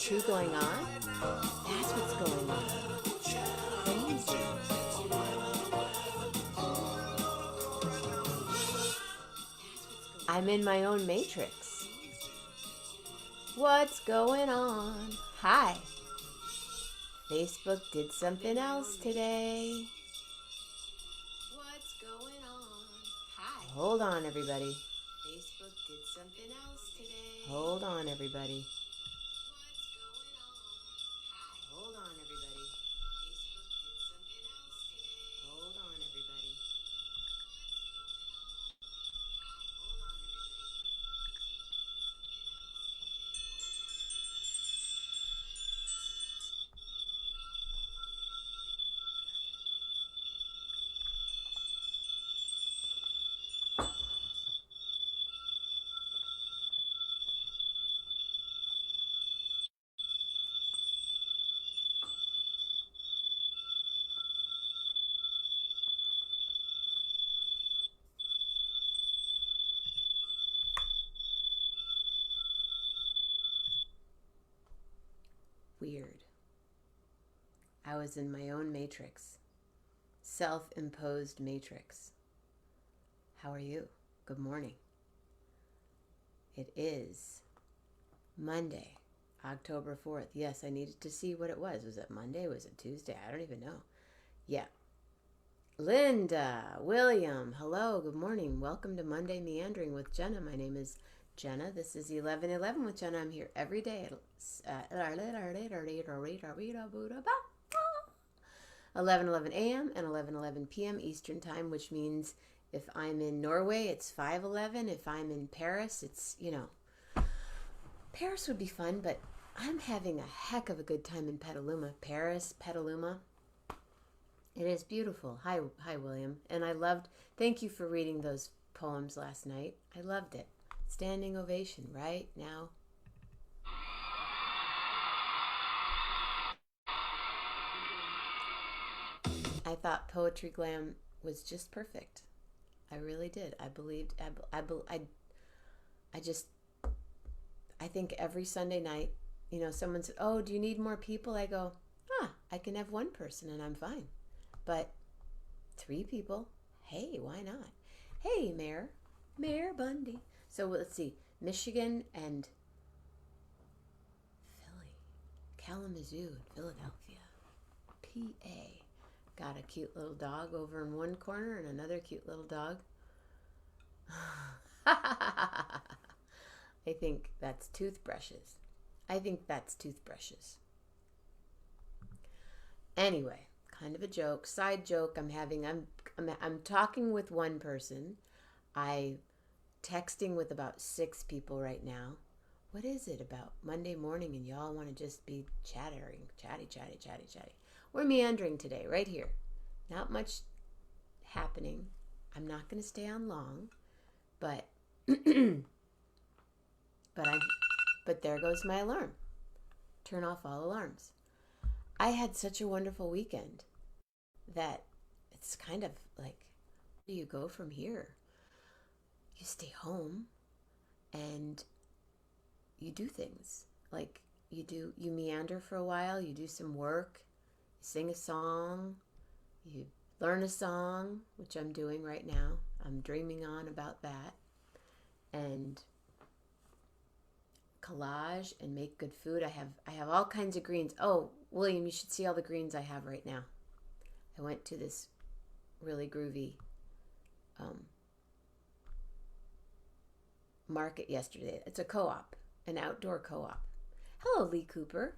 true going on? That's what's going on. Crazy. I'm in my own matrix. What's going on? Hi. Facebook did something else today. What's going on? Hi. Hold on, everybody. Facebook did something else today. Hold on, everybody. What's going on? Hi. Hold on, everybody. Facebook did something else today. Hold on, everybody. Hold on, weird. I was in my own matrix. Self-imposed matrix. How are you? Good morning. It is Monday, October 4th. Yes, I needed to see what it was. Was it Monday? Was it Tuesday? I don't even know. Yeah. Linda, William, hello, good morning. Welcome to Monday Meandering with Jenna. My name is Jenna. This is 11:11 with Jenna. I'm here every day at 11:11 a.m. and 11:11 p.m. Eastern Time, which means if I'm in Norway, it's 5:11. If I'm in Paris, it's, Paris would be fun, but I'm having a heck of a good time in Petaluma. Paris, Petaluma. It is beautiful. Hi, William. And thank you for reading those poems last night. I loved it. Standing ovation right now. I thought Poetry Glam was just perfect. I really did. I believed, I think every Sunday night, someone said, oh, do you need more people? I go, I can have one person and I'm fine. But 3 people, hey, why not? Hey, Mayor Bundy. So let's see, Michigan and Philly, Kalamazoo, Philadelphia, PA. Got a cute little dog over in one corner and another cute little dog. I think that's toothbrushes. Anyway, kind of a joke, side joke I'm talking with one person. I'm texting with about 6 people right now. What is it about Monday morning and y'all want to just be chatty. We're meandering today, right here. Not much happening. I'm not going to stay on long, but but there goes my alarm. Turn off all alarms. I had such a wonderful weekend that it's kind of like, where do you go from here? You stay home and you do things. Like you meander for a while, you do some work, you sing a song, you learn a song, which I'm doing right now. I'm dreaming on about that. And collage and make good food. I have all kinds of greens. Oh, William, you should see all the greens I have right now. I went to this really groovy market yesterday. It's a co-op, an outdoor co-op. Hello, Lee Cooper.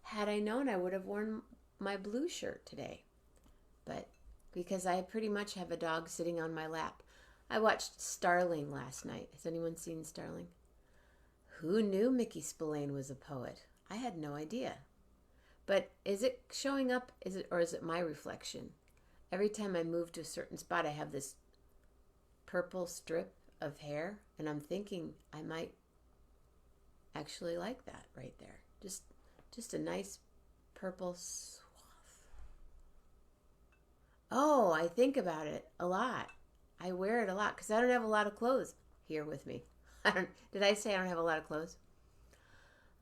Had I known, I would have worn my blue shirt today. But because I pretty much have a dog sitting on my lap. I watched Starling last night. Has anyone seen Starling? Who knew Mickey Spillane was a poet? I had no idea. But is it showing up? Is it my reflection? Every time I move to a certain spot, I have this purple strip of hair, and I'm thinking I might actually like that right there. Just a nice purple swath. Oh, I think about it a lot. I wear it a lot because I don't have a lot of clothes here with me. Did I say I don't have a lot of clothes?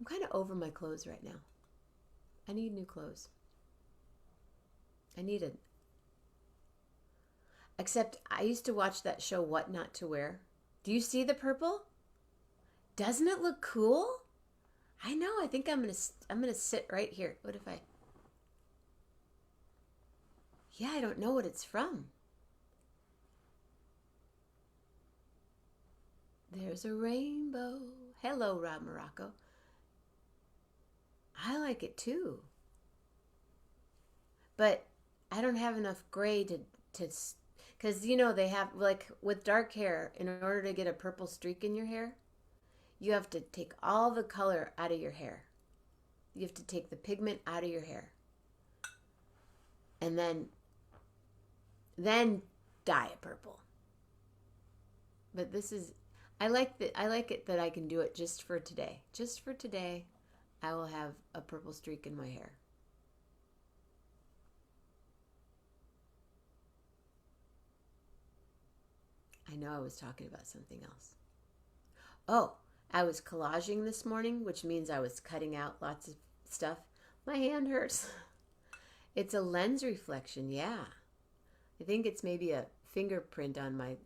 I'm kind of over my clothes right now. I need new clothes. I need it. Except I used to watch that show, What Not to Wear. Do you see the purple? Doesn't it look cool? I know. I think I'm gonna sit right here. What if I? Yeah, I don't know what it's from. There's a rainbow. Hello, Rob Morocco. I like it too. But I don't have enough gray to because you know they have, like, with dark hair, in order to get a purple streak in your hair, you have to take all the color out of your hair. You have to take the pigment out of your hair. And then dye it purple. But this is, I like it that I can do it just for today. Just for today, I will have a purple streak in my hair. I know I was talking about something else. Oh, I was collaging this morning, which means I was cutting out lots of stuff. My hand hurts. It's a lens reflection, yeah. I think it's maybe a fingerprint on my...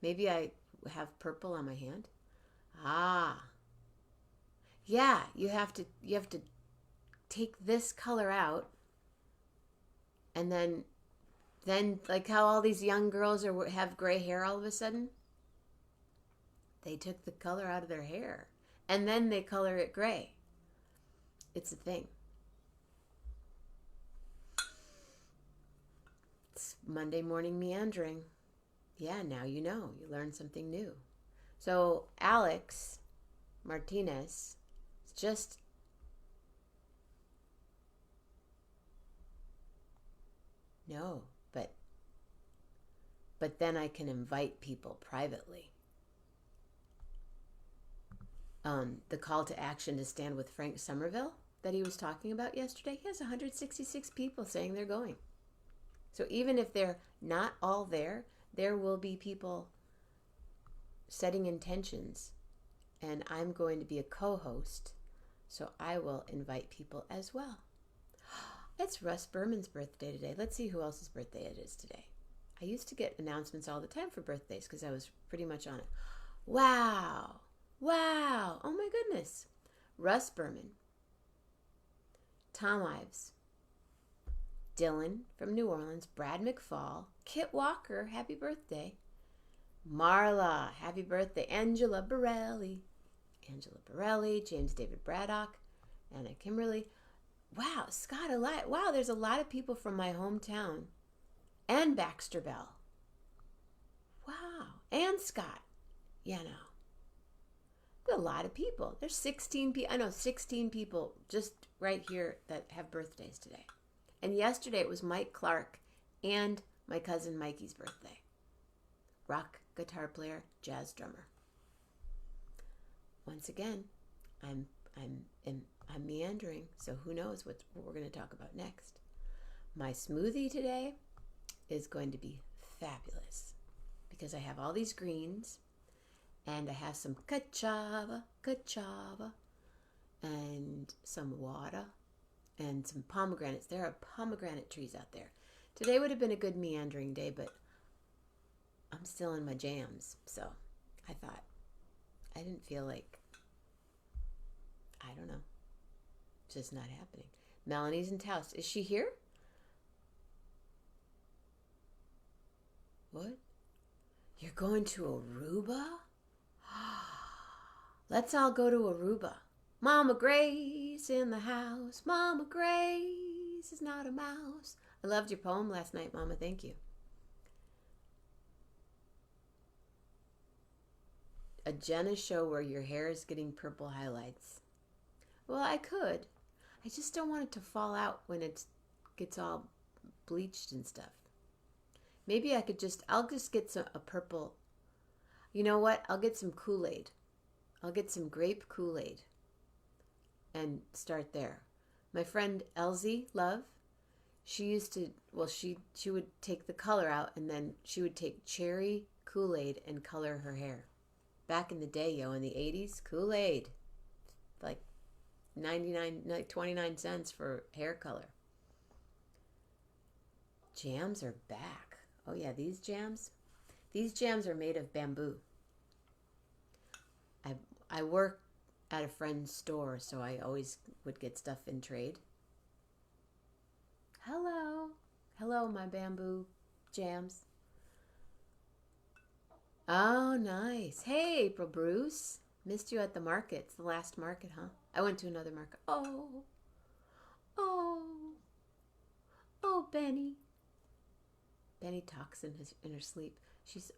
Maybe I have purple on my hand. Ah. Yeah, you have to take this color out, and then like how all these young girls have gray hair all of a sudden. They took the color out of their hair, and then they color it gray. It's a thing. It's Monday morning meandering. Yeah, now you know. You learned something new. So Alex Martinez just... No, but then I can invite people privately. The call to action to stand with Frank Somerville that he was talking about yesterday, he has 166 people saying they're going. So even if they're not all there, there will be people setting intentions, and I'm going to be a co-host, so I will invite people as well. It's Russ Berman's birthday today. Let's see who else's birthday it is today. I used to get announcements all the time for birthdays because I was pretty much on it. Wow. Wow. Oh my goodness. Russ Berman. Tom Ives. Dylan from New Orleans. Brad McFall. Kit Walker. Happy birthday. Marla. Happy birthday. Angela Borelli. James David Braddock. Anna Kimberly. Wow, Scott Elias. Wow, there's a lot of people from my hometown. And Baxter Bell. Wow. And Scott. Yeah, no. There's a lot of people. There's 16 people. I know 16 people just right here that have birthdays today. And yesterday it was Mike Clark and my cousin Mikey's birthday. Rock guitar player, jazz drummer. Once again, I'm meandering, so who knows what we're going to talk about next. My smoothie today is going to be fabulous because I have all these greens, and I have some cassava, and some water, and some pomegranates. There are pomegranate trees out there. Today would have been a good meandering day, but I'm still in my jams, so I thought, I didn't feel like, I don't know, just not happening. Melanie's in Taos. Is she here? What? You're going to Aruba? Let's all go to Aruba. Mama Grace in the house. Mama Grace is not a mouse. I loved your poem last night, Mama. Thank you. A Jenna show where your hair is getting purple highlights. Well, I could. I just don't want it to fall out when it gets all bleached and stuff. Maybe I'll just get a purple. You know what? I'll get some Kool-Aid. I'll get some grape Kool-Aid and start there. My friend Elsie Love, she used to, well, she would take the color out, and then she would take cherry Kool-Aid and color her hair. Back in the day, in the 80s, Kool-Aid. like 99, like 29 cents for hair color. Jams are back. Oh yeah, these jams are made of bamboo. I work at a friend's store, so I always would get stuff in trade. Hello, my bamboo jams. Oh, nice. Hey, April Bruce. Missed you at the market. It's the last market, huh? I went to another market. Oh, oh, Benny. Benny talks in her sleep. She's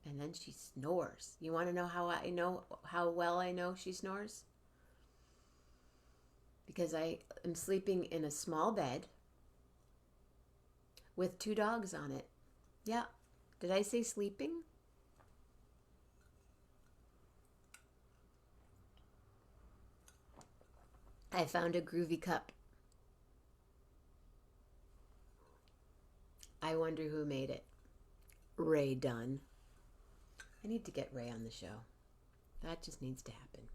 and then she snores. You want to know how well I know she snores? Because I am sleeping in a small bed with 2 dogs on it. Yeah. Did I say sleeping? I found a groovy cup. I wonder who made it. Ray Dunn. I need to get Ray on the show. That just needs to happen.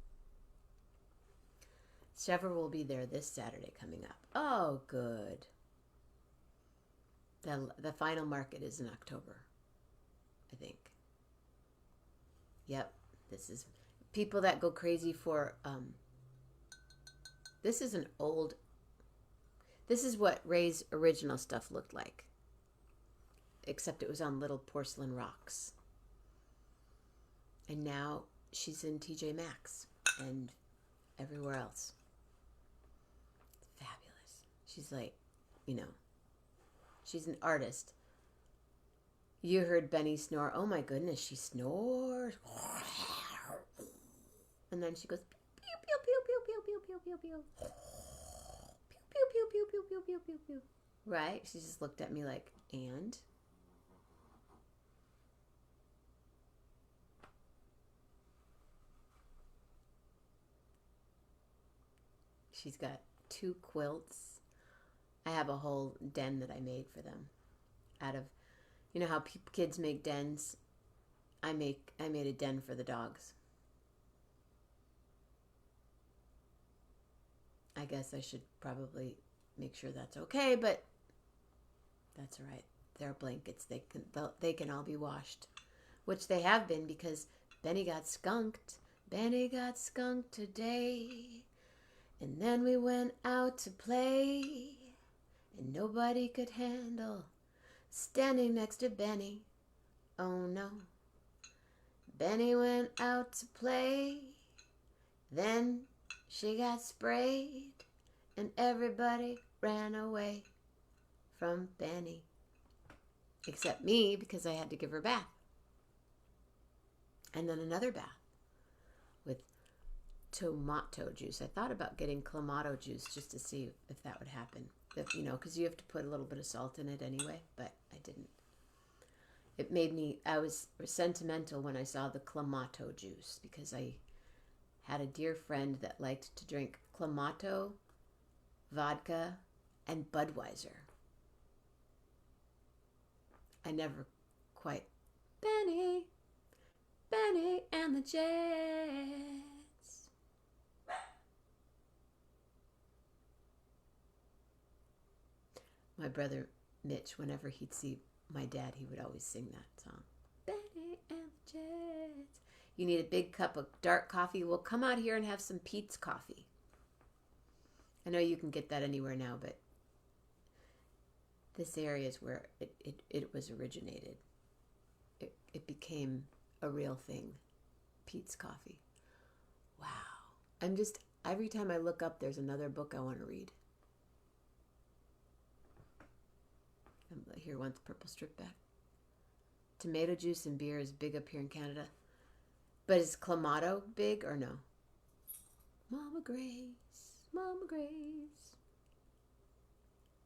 Trevor will be there this Saturday coming up. Oh, good. The final market is in October, I think. Yep. This is people that go crazy for this is what Ray's original stuff looked like. Except it was on little porcelain rocks. And now she's in TJ Maxx and everywhere else. It's fabulous. She's like, she's an artist. You heard Benny snore. Oh my goodness, she snores. And then she goes, pew, pew, pew, pew, pew, pew, pew, pew, pew. Pew, pew, pew, pew, pew, pew, pew, pew. Right? She just looked at me like, and? She's got 2 quilts. I have a whole den that I made for them out of, how kids make dens. I made a den for the dogs. I guess I should probably make sure that's okay, but that's all right. They're blankets. They can all be washed, which they have been because Benny got skunked. Benny got skunked today. And then we went out to play, and nobody could handle standing next to Benny. Oh no. Benny went out to play, then she got sprayed, and everybody ran away from Benny. Except me, because I had to give her a bath. And then another bath with tomato juice. I thought about getting clamato juice just to see if that would happen. Because you have to put a little bit of salt in it anyway, but I didn't. I was sentimental when I saw the clamato juice because I had a dear friend that liked to drink clamato, vodka, and Budweiser. I never quite. Benny and the Jets. My brother Mitch, whenever he'd see my dad, he would always sing that song. Benny and the Jets. You need a big cup of dark coffee? Well, come out here and have some Pete's coffee. I know you can get that anywhere now, but this area is where it was originated. It became a real thing. Pete's coffee. Wow. Every time I look up, there's another book I want to read. Here, want the purple strip back. Tomato juice and beer is big up here in Canada. But is clamato big or no? Mama Grace.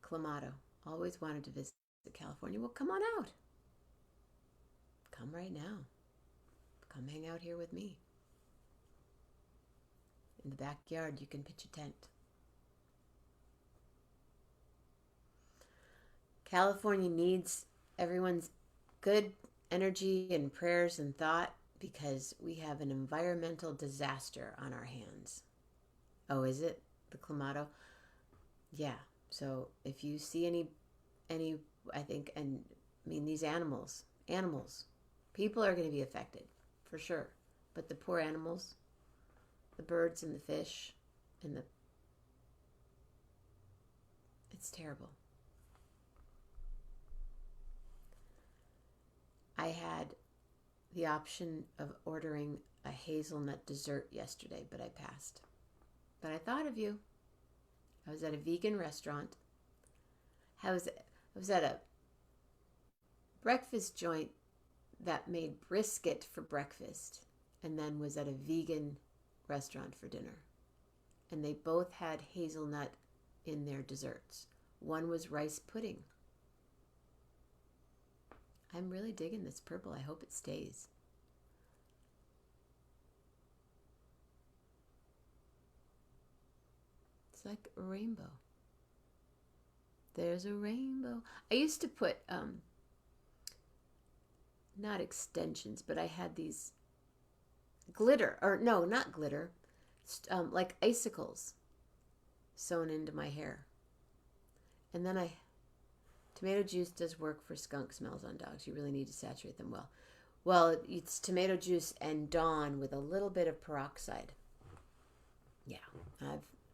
Clamato. Always wanted to visit California. Well, come on out. Come right now. Come hang out here with me. In the backyard, you can pitch a tent. California needs everyone's good energy and prayers and thought because we have an environmental disaster on our hands. Oh, is it the Clamato? Yeah. So if you see any, I think, and I mean these animals, people are going to be affected for sure. But the poor animals, the birds and the fish, and it's terrible. I had the option of ordering a hazelnut dessert yesterday, but I passed. But I thought of you. I was at a vegan restaurant. I was at a breakfast joint that made brisket for breakfast and then was at a vegan restaurant for dinner. And they both had hazelnut in their desserts. One was rice pudding. I'm really digging this purple. I hope it stays. It's like a rainbow. There's a rainbow. I used to put, not extensions, but I had these glitter, or no, not glitter, like icicles sewn into my hair. And then tomato juice does work for skunk smells on dogs. You really need to saturate them well. Well, it's tomato juice and Dawn with a little bit of peroxide. Yeah,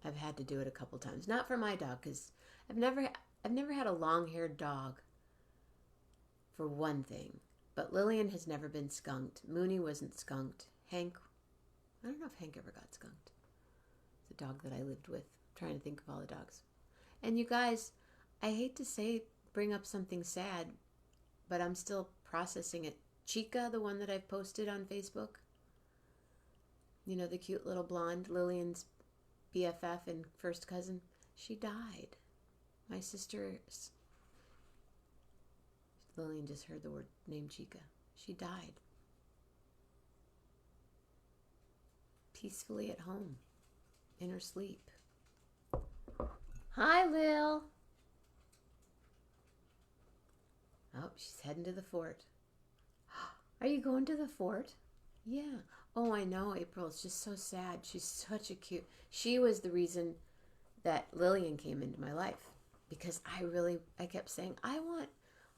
I've had to do it a couple times. Not for my dog, because I've never had a long-haired dog, for one thing. But Lillian has never been skunked. Mooney wasn't skunked. Hank, I don't know if Hank ever got skunked. It's a dog that I lived with. I'm trying to think of all the dogs. And you guys, I hate to bring up something sad, but I'm still processing it. Chica, the one that I've posted on Facebook, you know, the cute little blonde, Lillian's BFF and first cousin, she died. My sister, Lillian just heard the word name Chica. She died. Peacefully at home, in her sleep. Hi, Lil. Oh, she's heading to the fort. Are you going to the fort? Yeah. Oh, I know, April. It's just so sad. She's such a cute... She was the reason that Lillian came into my life. Because I kept saying, I want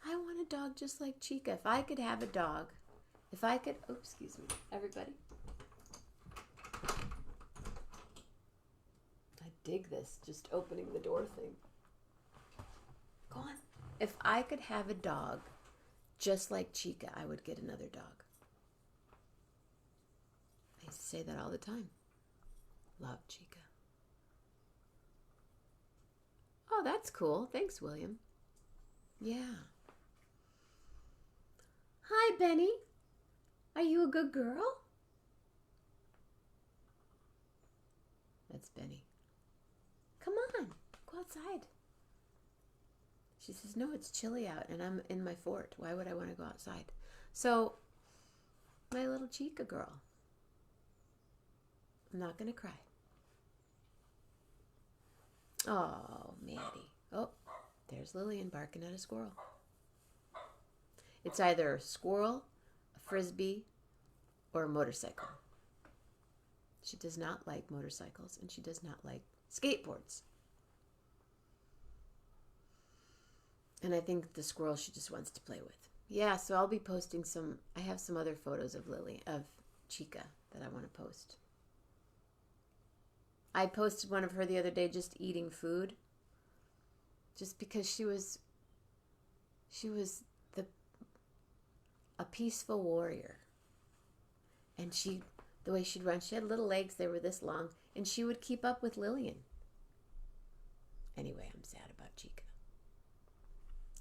a dog just like Chica. If I could have a dog, oh, excuse me, everybody. I dig this, just opening the door thing. Go on. If I could have a dog just like Chica, I would get another dog. I used to say that all the time. Love Chica. Oh, that's cool. Thanks, William. Yeah. Hi, Benny. Are you a good girl? That's Benny. Come on, go outside. She says, no, it's chilly out and I'm in my fort. Why would I want to go outside? So, my little Chica girl. I'm not going to cry. Oh, Maddie. Oh, there's Lillian barking at a squirrel. It's either a squirrel, a frisbee, or a motorcycle. She does not like motorcycles, and she does not like skateboards. And I think the squirrel she just wants to play with. Yeah, so I'll be posting I have some other photos of Chica that I want to post. I posted one of her the other day just eating food. Just because she was a peaceful warrior. And the way she'd run, she had little legs, they were this long, and she would keep up with Lillian. Anyway, I'm sad about Chica.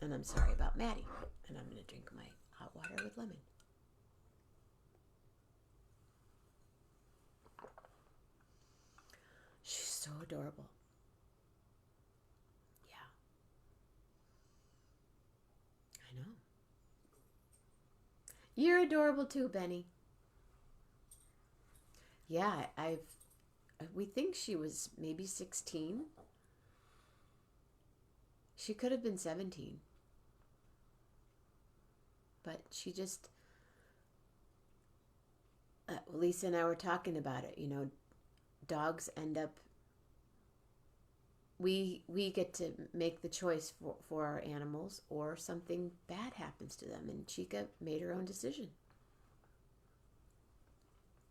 And I'm sorry about Maddie. And I'm going to drink my hot water with lemon. She's so adorable. Yeah. I know. You're adorable too, Benny. Yeah, we think she was maybe 16. She could have been 17. But she just, Lisa and I were talking about it. Dogs end up, we get to make the choice for our animals, or something bad happens to them. And Chica made her own decision.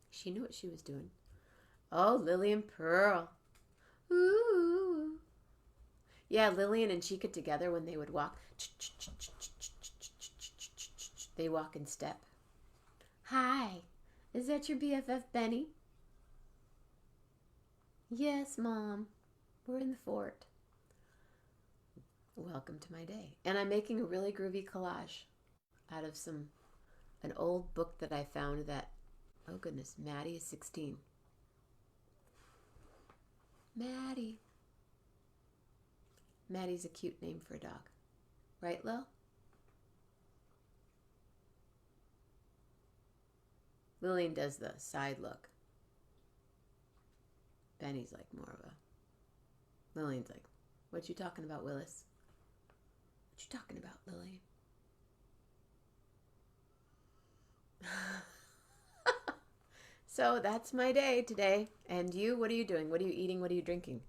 She knew what she was doing. Oh, Lily and Pearl. Ooh. Yeah, Lillian and Chica together, when they would walk, they walk in step. Hi, is that your BFF, Benny? Yes, Mom. We're in the fort. Welcome to my day. And I'm making a really groovy collage out of an old book that I found that, oh goodness, Maddie is 16. Maddie. Maddie's a cute name for a dog. Right, Lil? Lillian does the side look. Benny's like more of a... Lillian's like, what you talking about, Willis? What you talking about, Lillian? So that's my day today. And you, what are you doing? What are you eating? What are you drinking?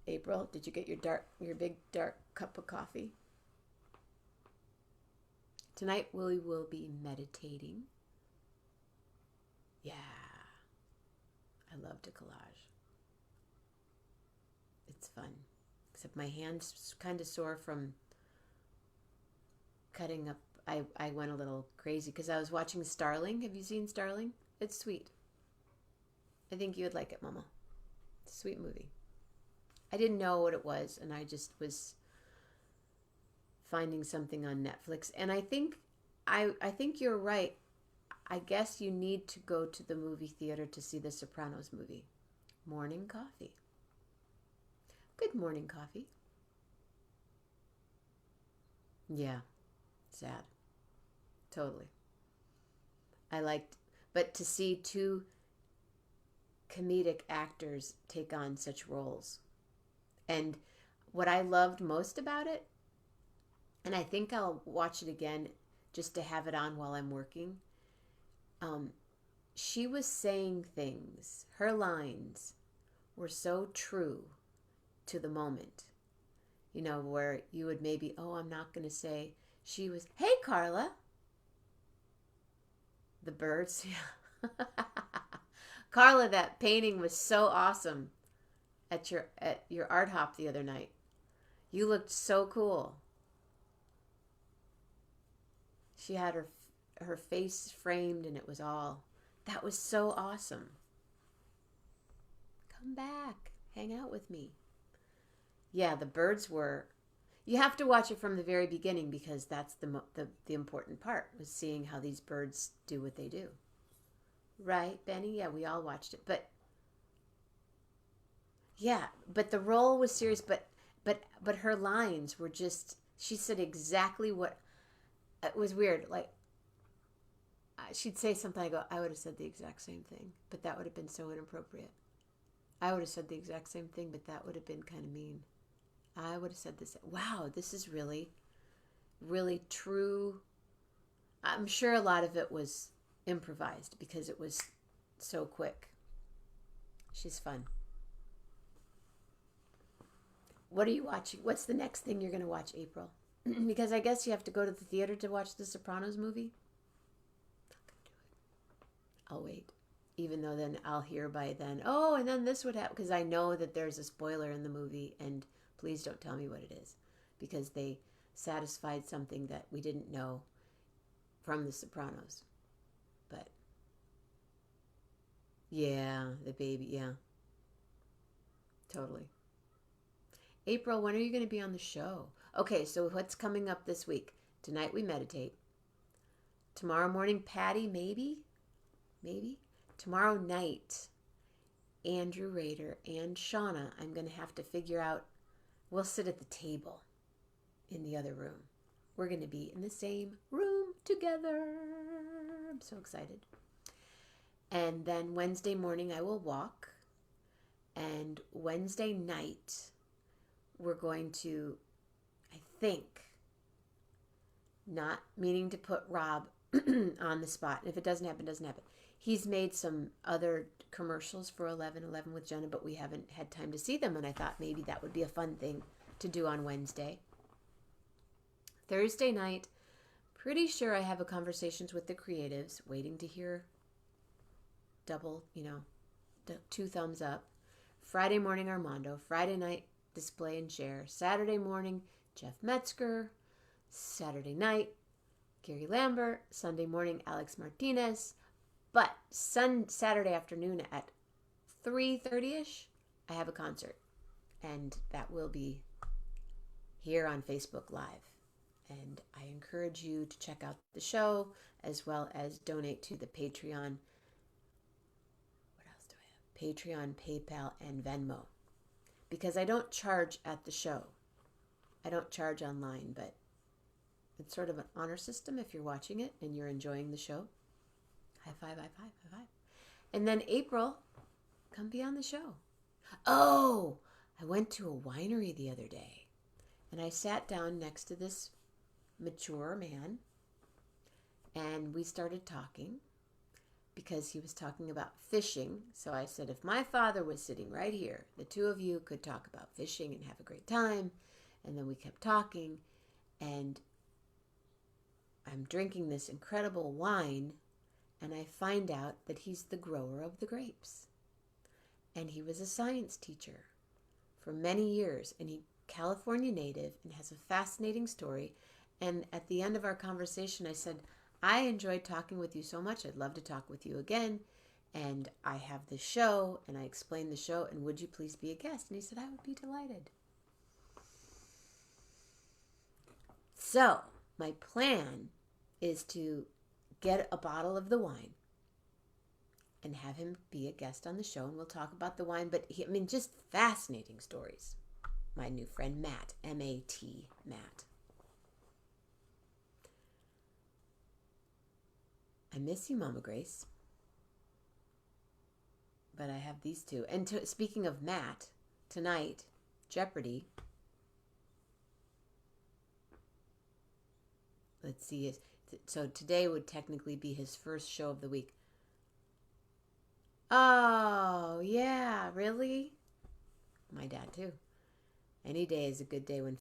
April, did you get your big dark cup of coffee? Tonight we will be meditating. Yeah. I love to collage. It's fun. Except my hand's kind of sore from cutting up. I went a little crazy because I was watching Starling. Have you seen Starling? It's sweet. I think you would like it, Mama. It's a sweet movie. I didn't know what it was, and I just was finding something on Netflix. And I think you're right. I guess you need to go to the movie theater to see the Sopranos movie. Morning coffee. Good morning coffee. Yeah, sad. Totally. But to see two comedic actors take on such roles. And what I loved most about it, and I think I'll watch it again just to have it on while I'm working, she was saying things, her lines were so true to the moment. Where you would maybe, I'm not going to say, she was, hey, Carla. The birds, yeah. Carla, that painting was so awesome at your art hop the other night. You looked so cool. She had her face framed, and it was that was so awesome. Come back, hang out with me. Yeah, the birds were. You have to watch it from the very beginning, because that's the important part, was seeing how these birds do what they do. Right, Benny? Yeah, we all watched it. But the role was serious, but her lines were just, she said exactly what, it was weird. Like, she'd say something, I would have said the exact same thing, but that would have been so inappropriate. I would have said the exact same thing, but that would have been kind of mean. I would have said this. Wow, this is really, really true. I'm sure a lot of it was improvised because it was so quick. She's fun. What are you watching? What's the next thing you're going to watch, April? Because I guess you have to go to the theater to watch the Sopranos movie. Not going to do it. I'll wait. Even though then I'll hear by then, and then this would happen. Because I know that there's a spoiler in the movie, and please don't tell me what it is, because they satisfied something that we didn't know from The Sopranos. But yeah, the baby, yeah. Totally. April, when are you going to be on the show? Okay, so what's coming up this week? Tonight we meditate. Tomorrow morning, Patty, maybe? Tomorrow night, Andrew Rader and Shauna, I'm going to have to figure out. We'll sit at the table in the other room. We're going to be in the same room together. I'm so excited. And then Wednesday morning I will walk. And Wednesday night we're going to, I think, not meaning to put Rob on the spot. And if it doesn't happen, it doesn't happen. He's made some other commercials for 11:11 with Jenna, but we haven't had time to see them. And I thought maybe that would be a fun thing to do on Wednesday. Thursday night, pretty sure I have a conversations with the creatives, waiting to hear double, 2 thumbs up. Friday morning, Armando. Friday night, display and share. Saturday morning, Jeff Metzger. Saturday night, Gary Lambert. Sunday morning, Alex Martinez. But Saturday afternoon at 3:30ish, I have a concert. And that will be here on Facebook Live. And I encourage you to check out the show as well as donate to the Patreon. What else do I have? Patreon, PayPal, and Venmo. Because I don't charge at the show. I don't charge online, but it's sort of an honor system if you're watching it and you're enjoying the show. High five, high five, high five. And then April, come be on the show. Oh, I went to a winery the other day and I sat down next to this mature man and we started talking because he was talking about fishing. So I said, if my father was sitting right here, the two of you could talk about fishing and have a great time. And then we kept talking and I'm drinking this incredible wine and I find out that he's the grower of the grapes. And he was a science teacher for many years and he California native and has a fascinating story. And at the end of our conversation, I said, I enjoyed talking with you so much. I'd love to talk with you again. And I have the show and I explained the show and would you please be a guest? And he said, I would be delighted. So my plan is to get a bottle of the wine and have him be a guest on the show and we'll talk about the wine. But just fascinating stories. My new friend, Matt, M-A-T, Matt. I miss you, Mama Grace. But I have these two. And speaking of Matt, tonight, Jeopardy. Let's see. So today would technically be his first show of the week. Oh, yeah, really? My dad, too. Any day is a good day when